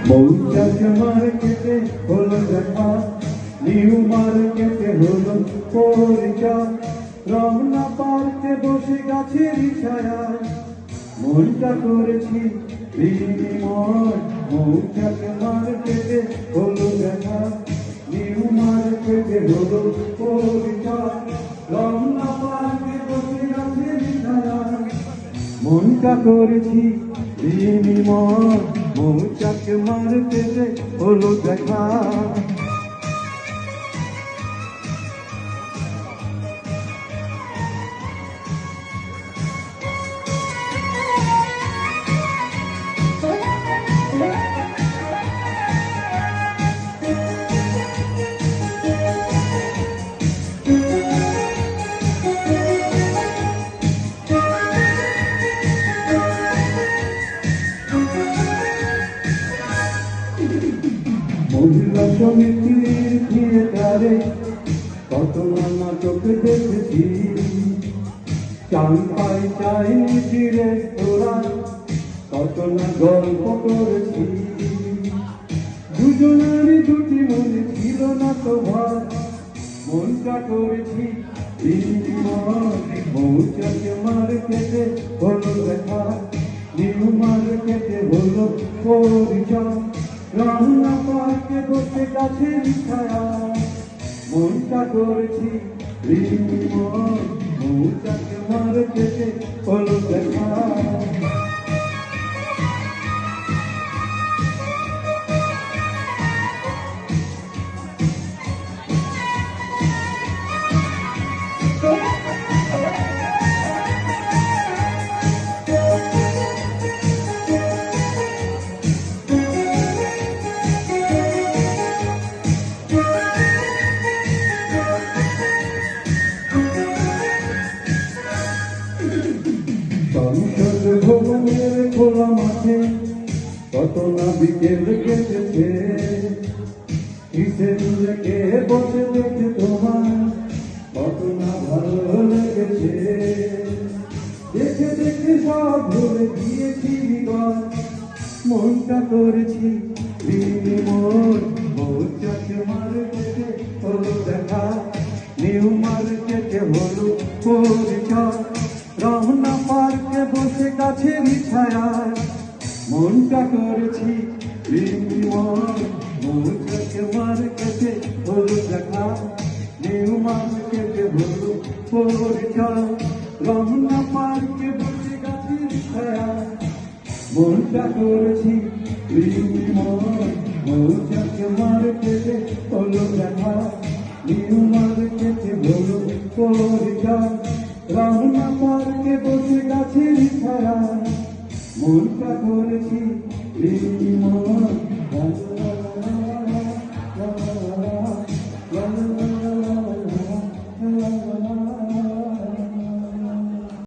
মৌচাক মার্কেটে হলো দেখা, নিউ মার্কেটে হলো পরিচয়, রমনা পার্কে বসে গাছের ছায়ায় মনটা করেছি বিনিময়। মৌচাক মার্কেটে হলো দেখা, নিউ মার্কেটে হলো পরিচয়, রমনা পার্কে বসে গাছের ছায়ায় মনটা করেছি বিনিময়। মৌচাক মার্কেটে হলো দেখা। মহিলা সমিতির থিয়েটারে কত না নাটক দেখেছি, চাম্পাই চাইনিজ রেস্তোরাঁ কত না গল্প করেছি। দুজনেরই দুটি মনে ছিল না তো ভয়, মনটা করেছি বিনিময়। মৌচাক মার্কেটে হলো দেখা, নিউ মার্কেটে হলো পরিচয়, রমনা পার্কে বসে গাছের ছায়ায় মনটা করেছি বিনিময়। মৌচাক মার্কেটে হলো দেখা। সংসদ ভবনের খোলা মাঠে কত না বিকেল কেটেছে, কিসের লেগে বসে দেখে তোমার কত না ভালো লেগেছে। দেখে দেখে সব ভুলে দিয়েছি হৃদয়, মনটা করেছি বিনিময়। মৌচাক মার্কেটে হলো দেখা, নিউ মার্কেটে হলো পরিচয়, রমনা পার্কে বসে গাছের ছায়ায় মনটা করেছি বিনিময়। মৌচাক মার্কেটে হলো দেখা, নিউ মার্কেটে হলো পরিচয়, রমনা পার্কে বসে গাছের ছায়ায় মনটা করেছি বিনিময়। মৌচাক মার্কেটে হলো দেখা, নিউ মার্কেটে হলো পরিচয়, রমনা পার্কে বসে গাছের ছায়ায় মনটা করেছি।